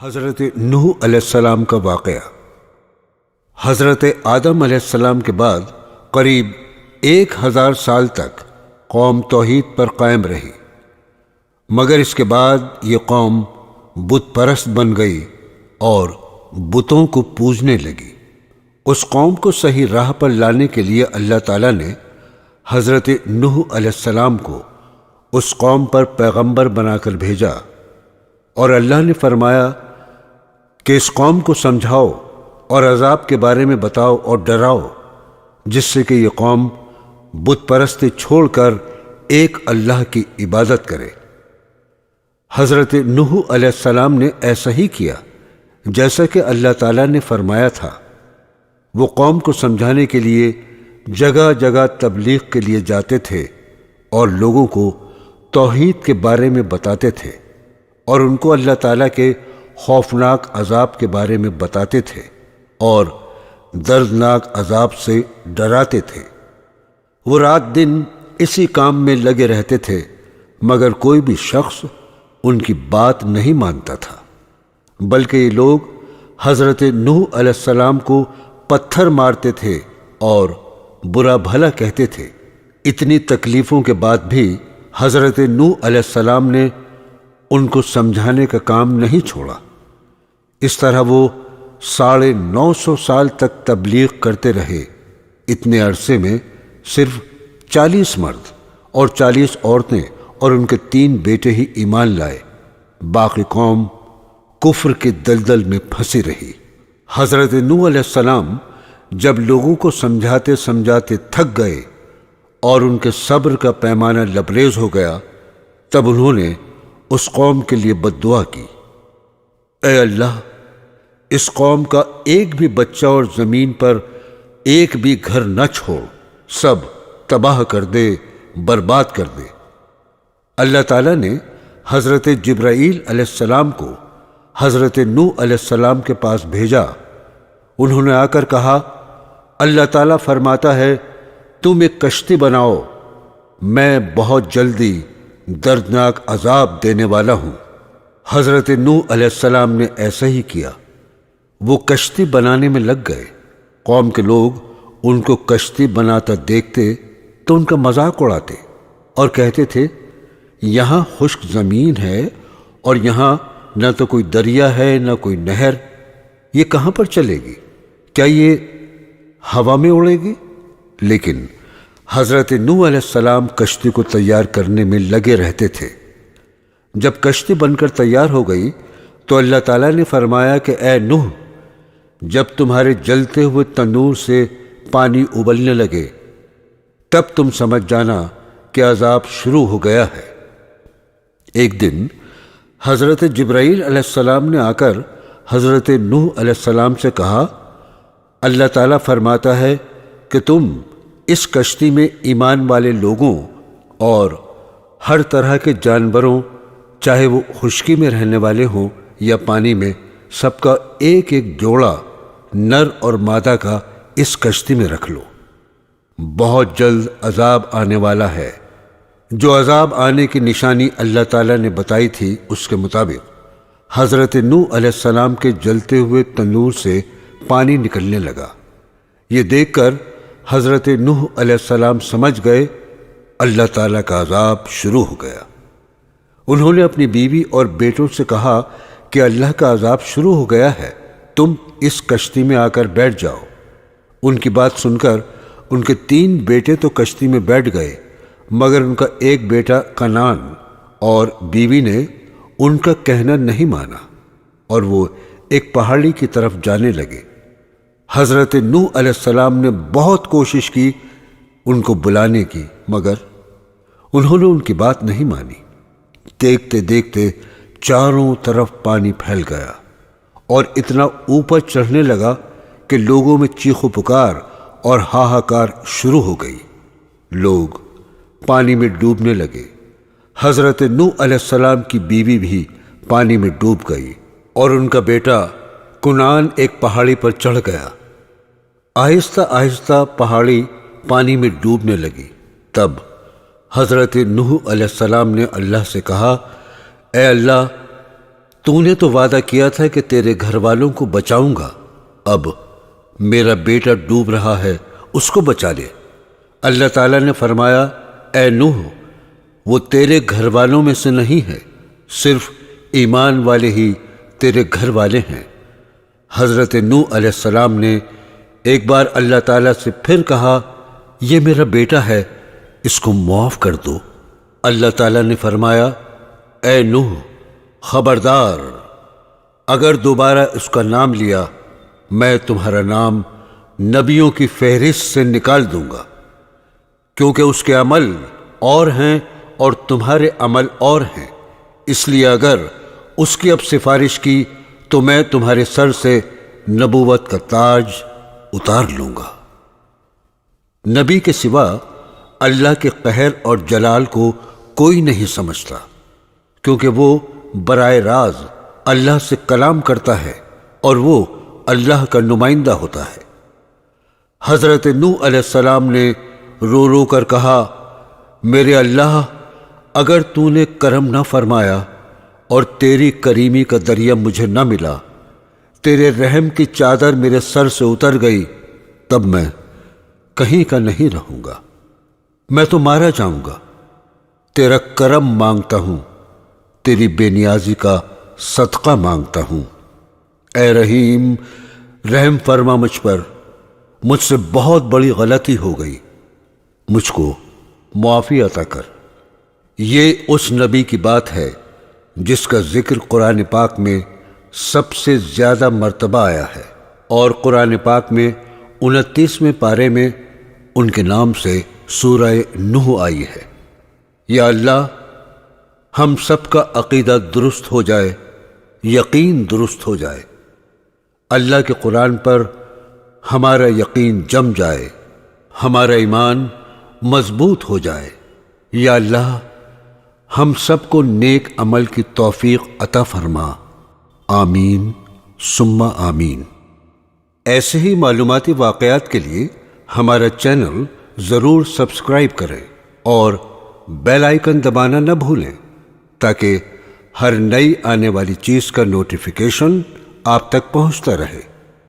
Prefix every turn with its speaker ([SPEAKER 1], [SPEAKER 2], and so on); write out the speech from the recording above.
[SPEAKER 1] حضرت نوح علیہ السلام کا واقعہ۔ حضرت آدم علیہ السلام کے بعد قریب 1000 سال تک قوم توحید پر قائم رہی، مگر اس کے بعد یہ قوم بت پرست بن گئی اور بتوں کو پوجنے لگی۔ اس قوم کو صحیح راہ پر لانے کے لیے اللہ تعالیٰ نے حضرت نوح علیہ السلام کو اس قوم پر پیغمبر بنا کر بھیجا، اور اللہ نے فرمایا کہ اس قوم کو سمجھاؤ اور عذاب کے بارے میں بتاؤ اور ڈراؤ، جس سے کہ یہ قوم بت پرستی چھوڑ کر ایک اللہ کی عبادت کرے۔ حضرت نوح علیہ السلام نے ایسا ہی کیا جیسا کہ اللہ تعالیٰ نے فرمایا تھا۔ وہ قوم کو سمجھانے کے لیے جگہ جگہ تبلیغ کے لیے جاتے تھے اور لوگوں کو توحید کے بارے میں بتاتے تھے، اور ان کو اللہ تعالیٰ کے خوفناک عذاب کے بارے میں بتاتے تھے اور دردناک عذاب سے ڈراتے تھے۔ وہ رات دن اسی کام میں لگے رہتے تھے، مگر کوئی بھی شخص ان کی بات نہیں مانتا تھا، بلکہ یہ لوگ حضرت نوح علیہ السلام کو پتھر مارتے تھے اور برا بھلا کہتے تھے۔ اتنی تکلیفوں کے بعد بھی حضرت نوح علیہ السلام نے ان کو سمجھانے کا کام نہیں چھوڑا۔ اس طرح وہ 950 سال تک تبلیغ کرتے رہے۔ اتنے عرصے میں صرف 40 مرد اور 40 عورتیں اور ان کے 3 بیٹے ہی ایمان لائے، باقی قوم کفر کے دلدل میں پھنسی رہی۔ حضرت نوح علیہ السلام جب لوگوں کو سمجھاتے سمجھاتے تھک گئے اور ان کے صبر کا پیمانہ لبریز ہو گیا، تب انہوں نے اس قوم کے لیے بد دعا کی، اے اللہ، اس قوم کا ایک بھی بچہ اور زمین پر ایک بھی گھر نہ چھوڑ، سب تباہ کر دے، برباد کر دے۔ اللہ تعالیٰ نے حضرت جبرائیل علیہ السلام کو حضرت نوح علیہ السلام کے پاس بھیجا۔ انہوں نے آ کر کہا، اللہ تعالیٰ فرماتا ہے تم ایک کشتی بناؤ، میں بہت جلدی دردناک عذاب دینے والا ہوں۔ حضرت نوح علیہ السلام نے ایسا ہی کیا۔ وہ کشتی بنانے میں لگ گئے۔ قوم کے لوگ ان کو کشتی بناتا دیکھتے تو ان کا مذاق اڑاتے اور کہتے تھے، یہاں خشک زمین ہے اور یہاں نہ تو کوئی دریا ہے نہ کوئی نہر، یہ کہاں پر چلے گی؟ کیا یہ ہوا میں اڑے گی؟ لیکن حضرت نوح علیہ السلام کشتی کو تیار کرنے میں لگے رہتے تھے۔ جب کشتی بن کر تیار ہو گئی تو اللہ تعالیٰ نے فرمایا کہ اے نوح، جب تمہارے جلتے ہوئے تنور سے پانی ابلنے لگے تب تم سمجھ جانا کہ عذاب شروع ہو گیا ہے۔ ایک دن حضرت جبرائیل علیہ السلام نے آ کر حضرت نوح علیہ السلام سے کہا، اللہ تعالیٰ فرماتا ہے کہ تم اس کشتی میں ایمان والے لوگوں اور ہر طرح کے جانوروں، چاہے وہ خشکی میں رہنے والے ہوں یا پانی میں، سب کا ایک ایک جوڑا نر اور مادہ کا اس کشتی میں رکھ لو۔ بہت جلد عذاب آنے والا ہے۔ جو عذاب آنے کی نشانی اللہ تعالیٰ نے بتائی تھی اس کے مطابق حضرت نوح علیہ السلام کے جلتے ہوئے تنور سے پانی نکلنے لگا۔ یہ دیکھ کر حضرت نوح علیہ السلام سمجھ گئے اللہ تعالیٰ کا عذاب شروع ہو گیا۔ انہوں نے اپنی بیوی اور بیٹوں سے کہا کہ اللہ کا عذاب شروع ہو گیا ہے، تم اس کشتی میں آ کر بیٹھ جاؤ۔ ان کی بات سن کر ان کے 3 بیٹے تو کشتی میں بیٹھ گئے، مگر ان کا ایک بیٹا کنعان اور بیوی نے ان کا کہنا نہیں مانا اور وہ ایک پہاڑی کی طرف جانے لگے۔ حضرت نوح علیہ السلام نے بہت کوشش کی ان کو بلانے کی، مگر انہوں نے ان کی بات نہیں مانی۔ دیکھتے دیکھتے چاروں طرف پانی پھیل گیا اور اتنا اوپر چڑھنے لگا کہ لوگوں میں چیخ و پکار اور ہاہاکار شروع ہو گئی۔ لوگ پانی میں ڈوبنے لگے۔ حضرت نوح علیہ السلام کی بیوی بھی پانی میں ڈوب گئی اور ان کا بیٹا کنعان ایک پہاڑی پر چڑھ گیا۔ آہستہ آہستہ پہاڑی پانی میں ڈوبنے لگی۔ تب حضرت نوح علیہ السلام نے اللہ سے کہا، اے اللہ، تو نے تو وعدہ کیا تھا کہ تیرے گھر والوں کو بچاؤں گا، اب میرا بیٹا ڈوب رہا ہے، اس کو بچا لے۔ اللہ تعالیٰ نے فرمایا، اے نوح، وہ تیرے گھر والوں میں سے نہیں ہے، صرف ایمان والے ہی تیرے گھر والے ہیں۔ حضرت نوح علیہ السلام نے ایک بار اللہ تعالیٰ سے پھر کہا، یہ میرا بیٹا ہے، اس کو معاف کر دو۔ اللہ تعالیٰ نے فرمایا، اے نوح، خبردار، اگر دوبارہ اس کا نام لیا میں تمہارا نام نبیوں کی فہرست سے نکال دوں گا، کیونکہ اس کے عمل اور ہیں اور تمہارے عمل اور ہیں، اس لیے اگر اس کی اب سفارش کی تو میں تمہارے سر سے نبوت کا تاج اتار لوں گا۔ نبی کے سوا اللہ کے قہر اور جلال کو کوئی نہیں سمجھتا، کیونکہ وہ براہ راز اللہ سے کلام کرتا ہے اور وہ اللہ کا نمائندہ ہوتا ہے۔ حضرت نوح علیہ السلام نے رو رو کر کہا، میرے اللہ، اگر تو نے کرم نہ فرمایا اور تیری کریمی کا دریا مجھے نہ ملا، تیرے رحم کی چادر میرے سر سے اتر گئی، تب میں کہیں کا نہیں رہوں گا، میں تو مارا جاؤں گا۔ تیرا کرم مانگتا ہوں، تیری بے نیازی کا صدقہ مانگتا ہوں۔ اے رحیم، رحم فرما مجھ پر، مجھ سے بہت بڑی غلطی ہو گئی، مجھ کو معافی عطا کر۔ یہ اس نبی کی بات ہے جس کا ذکر قرآن پاک میں سب سے زیادہ مرتبہ آیا ہے، اور قرآن پاک میں 29ویں پارے میں ان کے نام سے سورہ نوح آئی ہے۔ یا اللہ، ہم سب کا عقیدہ درست ہو جائے، یقین درست ہو جائے، اللہ کے قرآن پر ہمارا یقین جم جائے، ہمارا ایمان مضبوط ہو جائے۔ یا اللہ، ہم سب کو نیک عمل کی توفیق عطا فرما، آمین ثم آمین۔ ایسے ہی معلوماتی واقعات کے لیے ہمارا چینل ضرور سبسکرائب کریں اور بیل آئیکن دبانا نہ بھولیں، تاکہ ہر نئی آنے والی چیز کا نوٹیفیکیشن آپ تک پہنچتا رہے۔